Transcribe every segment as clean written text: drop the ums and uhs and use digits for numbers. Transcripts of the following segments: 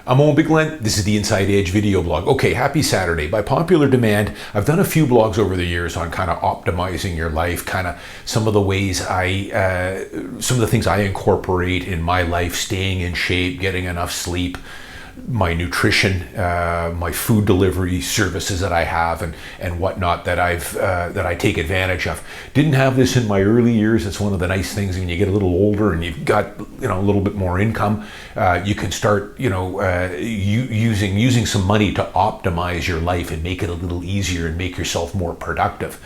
I'm Owen Bigland. This is the Inside Edge video blog. Okay, happy Saturday. By popular demand, I've done a few blogs over the years on kind of optimizing your life, kind of some of the ways some of the things I incorporate in my life, staying in shape, getting enough sleep, my nutrition, my food delivery services that I have and whatnot that I take advantage of. Didn't have this in my early years. It's one of the nice things when you get a little older and you've got a little bit more income. You can start using some money to optimize your life and make it a little easier and make yourself more productive.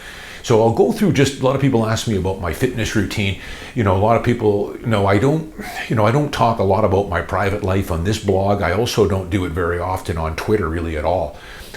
So I'll go through a lot of people ask me about my fitness routine. A lot of people know I don't talk a lot about my private life on this blog. I also don't do it very often on Twitter really at all.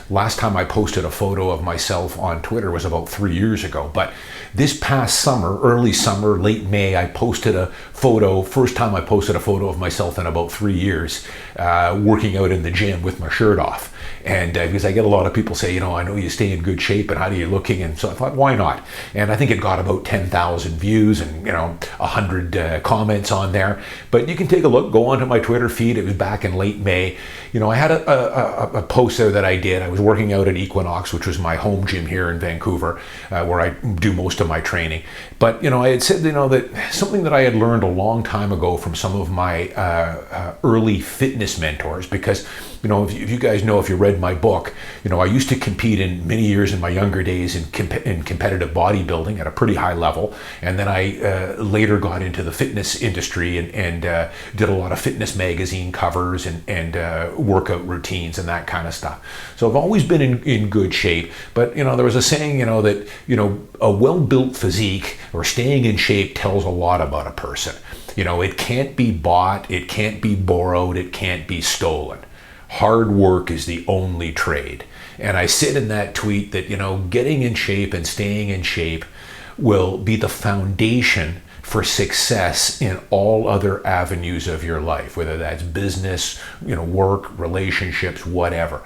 Last time I posted a photo of myself on Twitter was about 3 years ago. But this past summer, early summer, late May, I posted a photo, first time I posted a photo of myself in about 3 years, working out in the gym with my shirt off. And because I get a lot of people say, I know you stay in good shape and how are you looking? And so I thought, why not? And I think it got about 10,000 views and 100 comments on there. But you can take a look, go onto my Twitter feed. It was back in late May. I had a post there that I did. I was working out at Equinox, which was my home gym here in Vancouver, where I do most of my training. But I had said that something that I had learned a long time ago from some of my early fitness mentors, because if you guys know, if you read my book, I used to compete in many years in my younger days in competitive bodybuilding at a pretty high level, and then I later got into the fitness industry and did a lot of fitness magazine covers and workout routines and that kind of stuff. So I've always been in good shape, but there was a saying that a well-built physique or staying in shape tells a lot about a person. It can't be bought, it can't be borrowed, it can't be stolen. Hard work is the only trade. And I said in that tweet that, getting in shape and staying in shape will be the foundation for success in all other avenues of your life, whether that's business, work, relationships, whatever.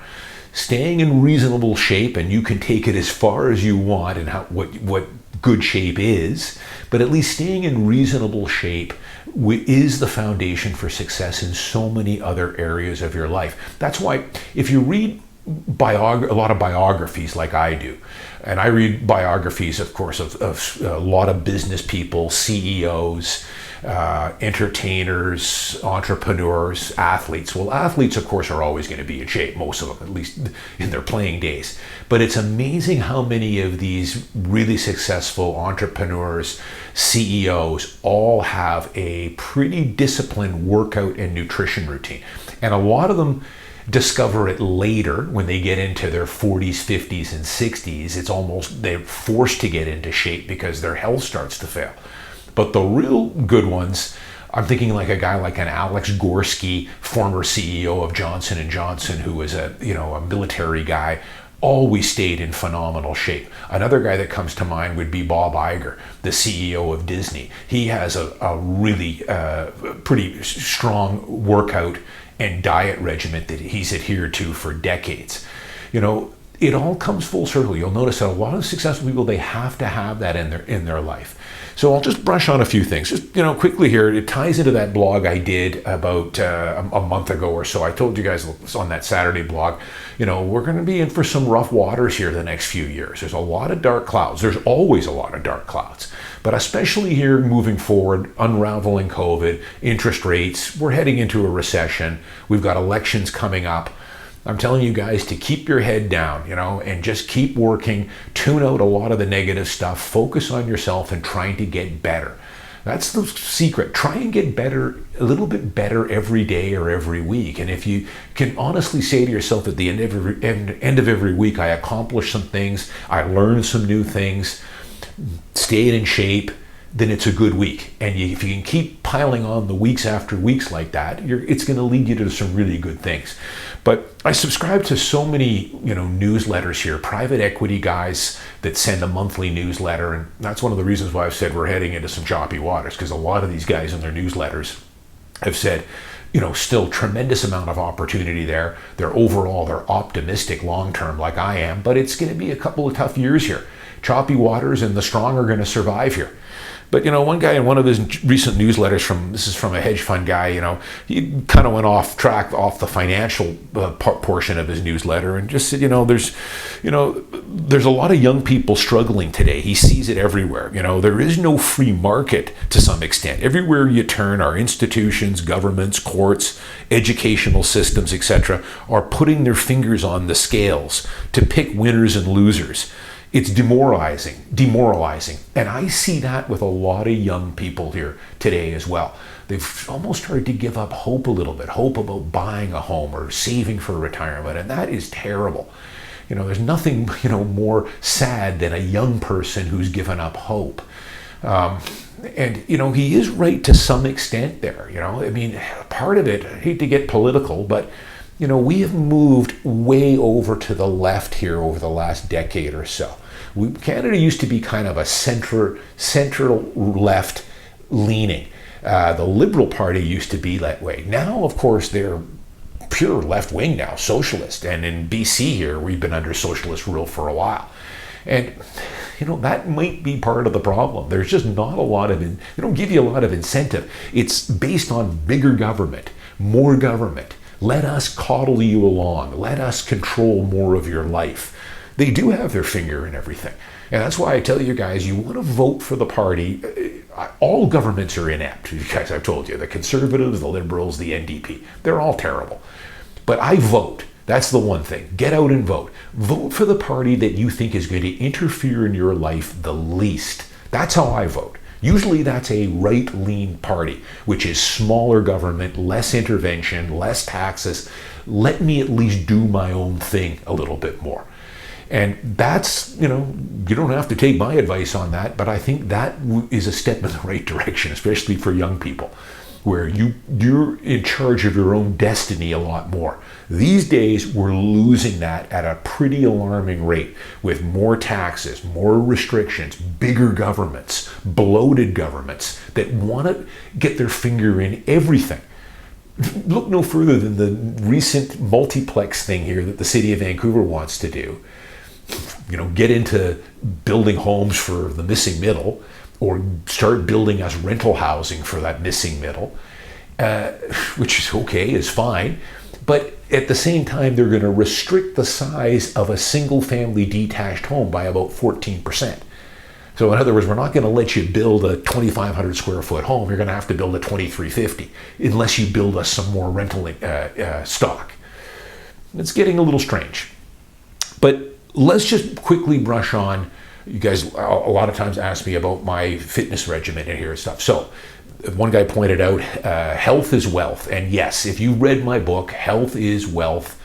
Staying in reasonable shape, and you can take it as far as you want and what good shape is, but at least staying in reasonable shape is the foundation for success in so many other areas of your life. That's why if you read a lot of biographies like I do, and I read biographies, of course, of a lot of business people, CEOs, entertainers, entrepreneurs, athletes. Well, athletes, of course, are always going to be in shape, most of them, at least in their playing days. But it's amazing how many of these really successful entrepreneurs, CEOs, all have a pretty disciplined workout and nutrition routine. And a lot of them discover it later when they get into their 40s, 50s, and 60s. It's almost they're forced to get into shape because their health starts to fail. But the real good ones, I'm thinking like a guy like an Alex Gorski, former CEO of Johnson & Johnson, who was a military guy, always stayed in phenomenal shape. Another guy that comes to mind would be Bob Iger, the CEO of Disney. He has a really pretty strong workout and diet regimen that he's adhered to for decades. It all comes full circle. You'll notice that a lot of successful people, they have to have that in their life. So I'll just brush on a few things. Just quickly here, it ties into that blog I did about a month ago or so. I told you guys on that Saturday blog, we're going to be in for some rough waters here the next few years. There's a lot of dark clouds. There's always a lot of dark clouds. But especially here moving forward, unraveling COVID, interest rates, we're heading into a recession. We've got elections coming up. I'm telling you guys to keep your head down, and just keep working, tune out a lot of the negative stuff, focus on yourself and trying to get better. That's the secret. Try and get better, a little bit better every day or every week. And if you can honestly say to yourself at the end of every week, I accomplished some things, I learned some new things, stayed in shape, then it's a good week. And if you can keep piling on the weeks after weeks like that, it's going to lead you to some really good things. But I subscribe to so many, newsletters here, private equity guys that send a monthly newsletter. And that's one of the reasons why I've said we're heading into some choppy waters, because a lot of these guys in their newsletters have said, still tremendous amount of opportunity there. They're optimistic long-term like I am, but it's going to be a couple of tough years here. Choppy waters, and the strong are going to survive here. But, one guy in one of his recent newsletters this is from a hedge fund guy, he kind of went off track, off the financial portion of his newsletter, and just said, there's a lot of young people struggling today. He sees it everywhere. There is no free market to some extent. Everywhere you turn, our institutions, governments, courts, educational systems, etc., are putting their fingers on the scales to pick winners and losers. It's demoralizing. And I see that with a lot of young people here today as well. They've almost started to give up hope a little bit, hope about buying a home or saving for retirement. And that is terrible. There's nothing, more sad than a young person who's given up hope. And he is right to some extent there. Part of it, I hate to get political, but we have moved way over to the left here over the last decade or so. Canada used to be kind of a central left leaning. The Liberal Party used to be that way. Now, of course, they're pure left wing now, socialist. And in BC here, we've been under socialist rule for a while. And that might be part of the problem. There's just not a lot of, they don't give you a lot of incentive. It's based on bigger government, more government. Let us coddle you along. Let us control more of your life. They do have their finger in everything. And that's why I tell you guys, you want to vote for the party. All governments are inept. You guys, I've told you, the Conservatives, the Liberals, the NDP, they're all terrible. But I vote. That's the one thing. Get out and vote. Vote for the party that you think is going to interfere in your life the least. That's how I vote. Usually that's a right-lean party, which is smaller government, less intervention, less taxes. Let me at least do my own thing a little bit more. And that's, you don't have to take my advice on that, but I think that is a step in the right direction, especially for young people, where you're in charge of your own destiny a lot more. These days, we're losing that at a pretty alarming rate with more taxes, more restrictions, bigger governments, bloated governments that want to get their finger in everything. Look no further than the recent multiplex thing here that the city of Vancouver wants to do. Get into building homes for the missing middle, or start building us rental housing for that missing middle, which is okay, is fine. But at the same time, they're going to restrict the size of a single family detached home by about 14%. So in other words, we're not going to let you build a 2,500 square foot home. You're going to have to build a 2,350 unless you build us some more rental stock. It's getting a little strange. But let's just quickly brush on, you guys a lot of times ask me about my fitness regimen and here and stuff. So one guy pointed out, health is wealth. And yes, if you read my book, Health is Wealth,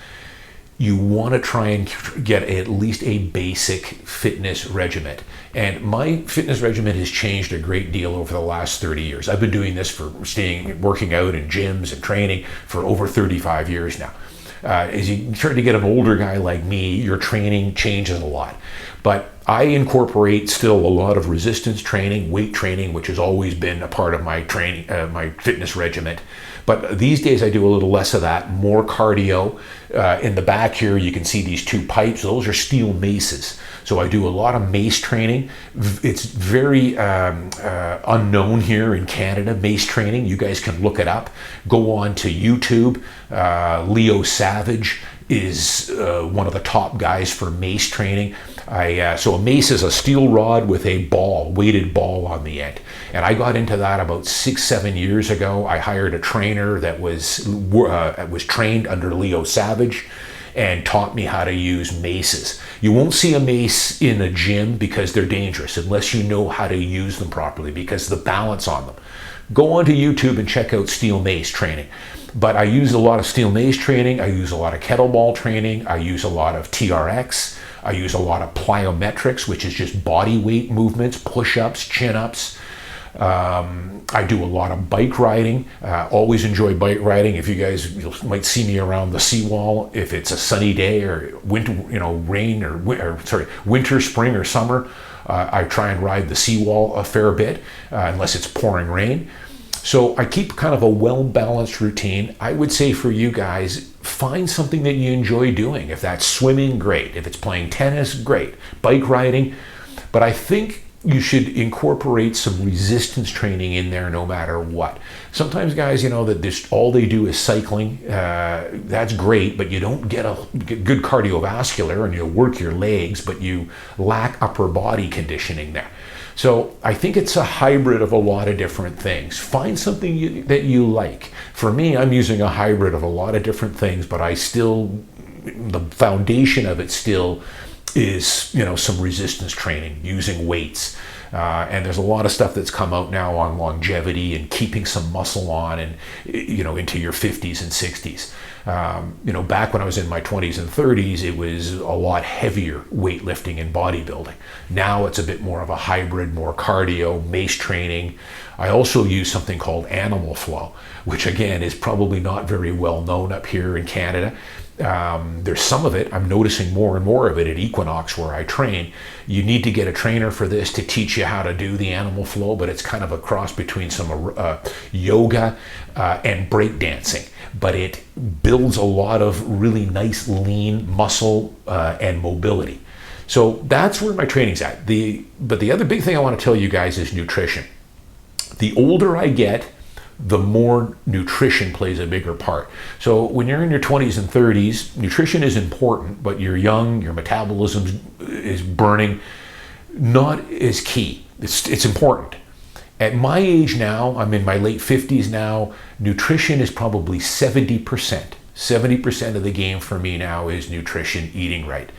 you want to try and get at least a basic fitness regimen. And my fitness regimen has changed a great deal over the last 30 years. I've been doing this working out in gyms and training for over 35 years now. As you start to get an older guy like me, your training changes a lot. But I incorporate still a lot of resistance training, weight training, which has always been a part of my training, my fitness regimen. But these days I do a little less of that, more cardio. In the back here, you can see these two pipes. Those are steel maces. So I do a lot of mace training. It's very unknown here in Canada, mace training. You guys can look it up. Go on to YouTube. Leo Savage is one of the top guys for mace training. So a mace is a steel rod with a weighted ball on the end. And I got into that about 6-7 years ago. I hired a trainer that was trained under Leo Savage and taught me how to use maces. You won't see a mace in a gym because they're dangerous unless you know how to use them properly, because the balance on them. Go onto YouTube and check out steel mace training. But I use a lot of steel mace training. I use a lot of kettlebell training. I use a lot of TRX. I use a lot of plyometrics, which is just body weight movements, push-ups, chin-ups. I do a lot of bike riding. Always enjoy bike riding. If you guys might see me around the seawall, if it's a sunny day or winter, rain or winter, spring, or summer, I try and ride the seawall a fair bit, unless it's pouring rain. So I keep kind of a well-balanced routine. I would say for you guys, find something that you enjoy doing. If that's swimming, great. If it's playing tennis, great. Bike riding. But I think you should incorporate some resistance training in there no matter what. Sometimes guys, that this all they do is cycling. That's great, but you don't get good cardiovascular, and you'll work your legs, but you lack upper body conditioning there. So I think it's a hybrid of a lot of different things. Find something that you like. For me, I'm using a hybrid of a lot of different things, but the foundation of it still is, some resistance training, using weights. And there's a lot of stuff that's come out now on longevity and keeping some muscle on, and, into your 50s and 60s. Back when I was in my 20s and 30s, it was a lot heavier weightlifting and bodybuilding. Now it's a bit more of a hybrid, more cardio, mace training. I also use something called animal flow, which again is probably not very well known up here in Canada. There's some of it. I'm noticing more and more of it at Equinox where I train. You need to get a trainer for this to teach you how to do the animal flow, but it's kind of a cross between some yoga and breakdancing. But it builds a lot of really nice lean muscle and mobility. So that's where my training's at. But the other big thing I want to tell you guys is nutrition. The older I get, the more nutrition plays a bigger part. So when you're in your 20s and 30s, nutrition is important, but you're young, your metabolism is burning, not as key. It's important. At my age now, I'm in my late 50s now, nutrition is probably 70%. 70% of the game for me now is nutrition, eating right.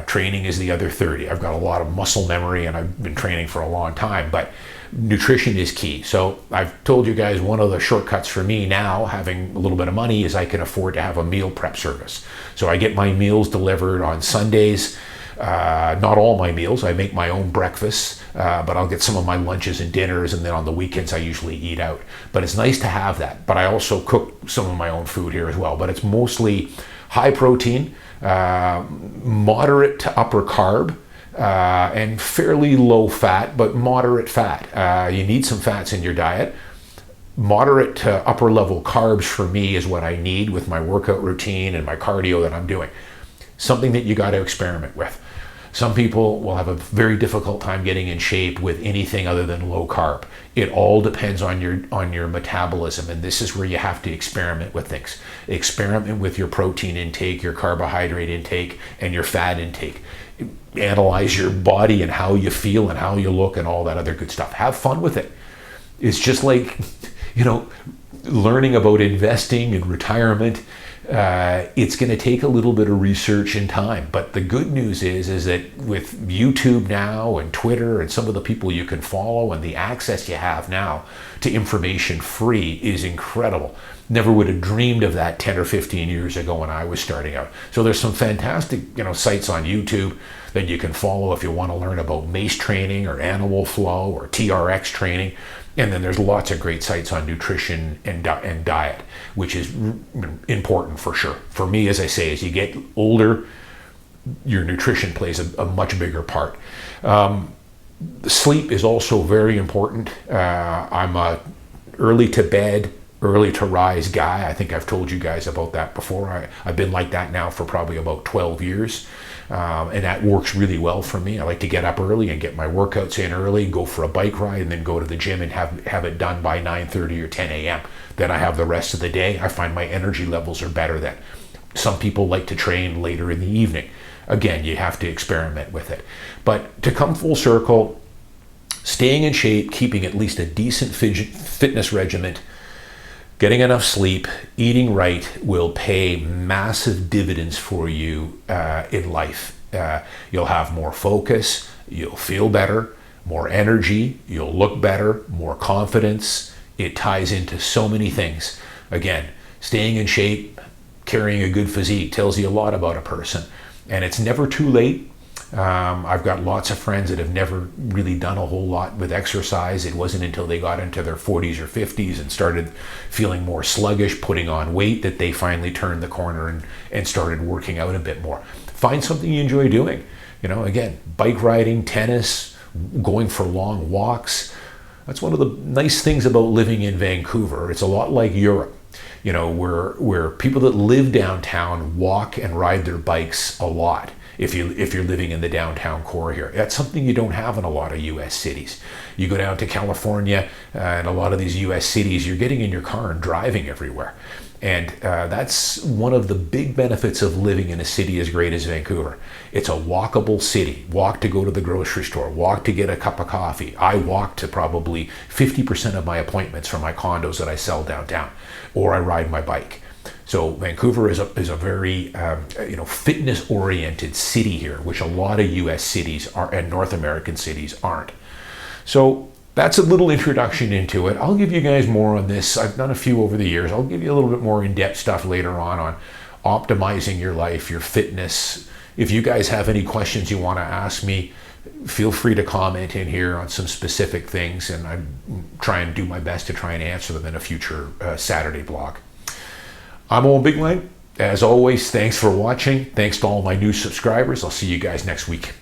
Training is the other 30. I've got a lot of muscle memory and I've been training for a long time, but nutrition is key. So I've told you guys one of the shortcuts for me now, having a little bit of money, is I can afford to have a meal prep service. So I get my meals delivered on Sundays. Not all my meals. I make my own breakfasts, but I'll get some of my lunches and dinners, and then on the weekends I usually eat out. But it's nice to have that. But I also cook some of my own food here as well. But it's mostly high protein, moderate to upper carb, and fairly low fat, but moderate fat. You need some fats in your diet. Moderate to upper level carbs for me is what I need with my workout routine and my cardio that I'm doing. Something that you got to experiment with. Some people will have a very difficult time getting in shape with anything other than low carb. It all depends on your metabolism, and this is where you have to experiment with things. Experiment with your protein intake, your carbohydrate intake, and your fat intake. Analyze your body and how you feel and how you look and all that other good stuff. Have fun with it. It's just like, learning about investing and retirement. It's going to take a little bit of research and time, but the good news is that with YouTube now and Twitter and some of the people you can follow and the access you have now to information free is incredible. Never would have dreamed of that 10 or 15 years ago when I was starting out. So there's some fantastic sites on YouTube that you can follow if you want to learn about mace training or animal flow or TRX training. And then there's lots of great sites on nutrition and diet, which is important for sure. For me, as I say, as you get older, your nutrition plays a much bigger part. Sleep is also very important. I'm a early to bed, early to rise guy. I think I've told you guys about that before. I've been like that now for probably about 12 years. And that works really well for me. I like to get up early and get my workouts in early, go for a bike ride, and then go to the gym and have it done by 9:30 or 10 a.m. Then I have the rest of the day. I find my energy levels are better then. Some people like to train later in the evening. Again, you have to experiment with it. But to come full circle, staying in shape, keeping at least a decent fitness regimen, getting enough sleep, eating right will pay massive dividends for you in life. You'll have more focus, you'll feel better, more energy, you'll look better, more confidence. It ties into so many things. Again, staying in shape, carrying a good physique tells you a lot about a person. And it's never too late. I've got lots of friends that have never really done a whole lot with exercise. It wasn't until they got into their 40s or 50s and started feeling more sluggish, putting on weight, that they finally turned the corner and started working out a bit more. Find something you enjoy doing. Again, bike riding, tennis, going for long walks. That's one of the nice things about living in Vancouver. It's a lot like Europe. Where people that live downtown walk and ride their bikes a lot. if you're living in the downtown core here. That's something you don't have in a lot of U.S. cities. You go down to California and a lot of these U.S. cities, you're getting in your car and driving everywhere. And that's one of the big benefits of living in a city as great as Vancouver. It's a walkable city. Walk to go to the grocery store, walk to get a cup of coffee. I walk to probably 50% of my appointments for my condos that I sell downtown, or I ride my bike. So Vancouver is a very fitness-oriented city here, which a lot of U.S. cities are and North American cities aren't. So that's a little introduction into it. I'll give you guys more on this. I've done a few over the years. I'll give you a little bit more in-depth stuff later on optimizing your life, your fitness. If you guys have any questions you want to ask me, feel free to comment in here on some specific things, and I try and do my best to try and answer them in a future Saturday vlog. I'm Owen Bigland. As always, thanks for watching. Thanks to all my new subscribers. I'll see you guys next week.